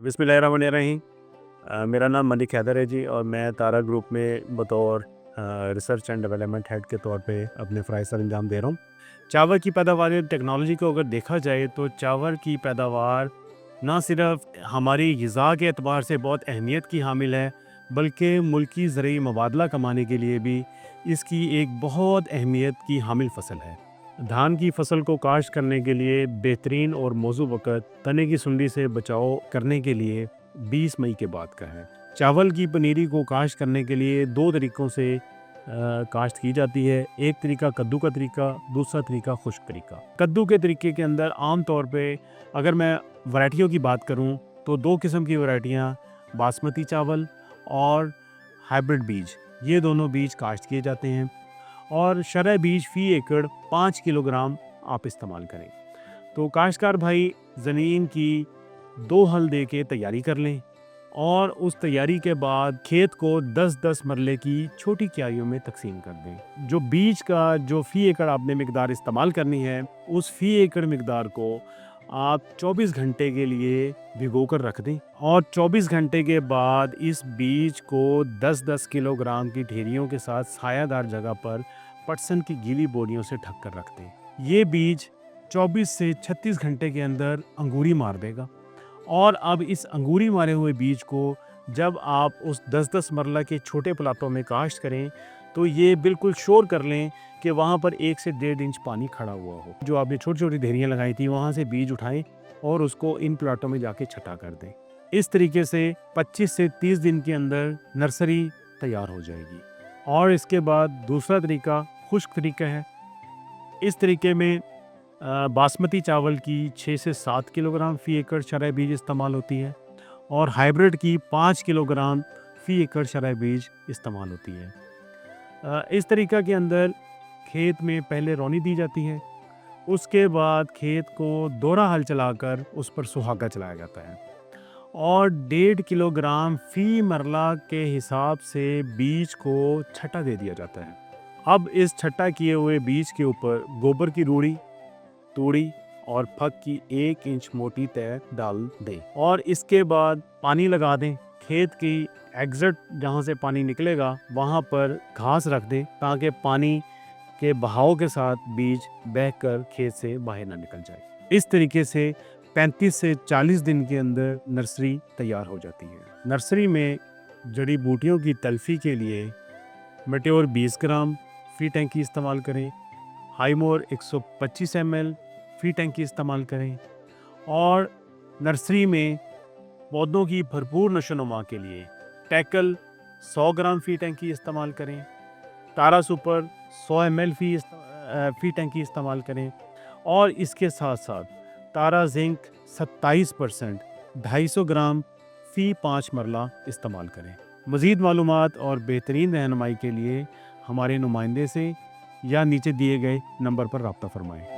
बिस्मिल्लाहिर्रहमानिर्रहीम। मेरा नाम मलिक हैदर है जी, और मैं तारा ग्रुप में बतौर रिसर्च एंड डेवलपमेंट हेड के तौर पे अपने फ़राइज़ सर अंजाम दे रहा हूँ। चावल की पैदावार टेक्नोलॉजी को अगर देखा जाए तो चावल की पैदावार ना सिर्फ हमारी ग़िज़ा के एतबार से बहुत अहमियत की हामिल है, बल्कि मुल्की ज़रूरी मुबादला कमाने के लिए भी इसकी एक बहुत अहमियत की हामिल फ़सल है। धान की फसल को काश्त करने के लिए बेहतरीन और मौजू वक़्त तने की सुंडी से बचाव करने के लिए 20 मई के बाद का है। चावल की पनीरी को काश्त करने के लिए 2 तरीक़ों से काश्त की जाती है। एक तरीका कद्दू का तरीका, दूसरा तरीका खुश्क तरीका। कद्दू के तरीके के अंदर आम तौर पे अगर मैं वैरायटियों की बात करूं तो 2 किस्म की वैरायटियां, बासमती चावल और हाइब्रिड बीज, ये दोनों बीज काश्त किए जाते हैं। और शरय बीज फ़ी एकड़ 5 किलोग्राम आप इस्तेमाल करें। तो काश्तकार भाई ज़मीन की 2 हल दे के तैयारी कर लें, और उस तैयारी के बाद खेत को 10-10 मरले की छोटी क्यारियों में तकसीम कर दें। जो बीज का जो फ़ी एकड़ आपने मिकदार इस्तेमाल करनी है, उस फ़ी एकड़ मिकदार को आप 24 घंटे के लिए भिगो कर रख दें, और 24 घंटे के बाद इस बीज को 10-10 किलोग्राम की ढेरियों के साथ सायादार जगह पर पटसन की गीली बोरियों से ढक कर रख दें। ये बीज 24 से 36 घंटे के अंदर अंगूरी मार देगा। और अब इस अंगूरी मारे हुए बीज को जब आप उस 10-10 मरला के छोटे प्लाटों में काश्त करें, तो ये बिल्कुल श्योर कर लें कि वहाँ पर 1 से 1.5 इंच पानी खड़ा हुआ हो। जो आपने छोटी-छोटी ढेरियाँ लगाई थी, वहाँ से बीज उठाएं और उसको इन प्लाटों में जाके छटा कर दें। इस तरीके से 25 से 30 दिन के अंदर नर्सरी तैयार हो जाएगी। और इसके बाद दूसरा तरीका खुश्क तरीका है। इस तरीके में बासमती चावल की 6 से 7 किलोग्राम फ़ी एकड़ शरय बीज इस्तेमाल होती है, और हाइब्रिड की 5 किलोग्राम फ़ी एकड़ शरय बीज इस्तेमाल होती है। इस तरीक़ा के अंदर खेत में पहले रौनी दी जाती है, उसके बाद खेत को दोहरा हल चलाकर उस पर सुहागा चलाया जाता है, और 1.5 किलोग्राम फ़ी मरला के हिसाब से बीज को छटा दे दिया जाता है। अब इस छटा किए हुए बीज के ऊपर गोबर की रूड़ी, तूड़ी और फक की 1 इंच मोटी तय डाल दें, और इसके बाद पानी लगा दें। खेत की एग्जिट जहाँ से पानी निकलेगा वहाँ पर घास रख दें, ताकि पानी के बहाव के साथ बीज बहकर खेत से बाहर ना निकल जाए। इस तरीके से 35 से 40 दिन के अंदर नर्सरी तैयार हो जाती है। नर्सरी में जड़ी बूटियों की तल्फी के लिए मेट्योर 20 ग्राम फ़ी टैंकी इस्तेमाल करें, हाइमोर 125 ml फ़ी टैंकी इस्तेमाल करें, और नर्सरी में पौधों की भरपूर नशोनुमा के लिए टैकल 100 ग्राम फ़ी टैंकी इस्तेमाल करें, तारा सुपर 100 ml फ़ी टैंकी इस्तेमाल करें, और इसके साथ साथ तारा जिंक 27% 250 ग्राम फ़ी 5 मरला इस्तेमाल करें। मज़ीद मालूमात और बेहतरीन रहनुमाई के लिए हमारे नुमाइंदे से या नीचे दिए गए नंबर पर रब्ता फरमाएं।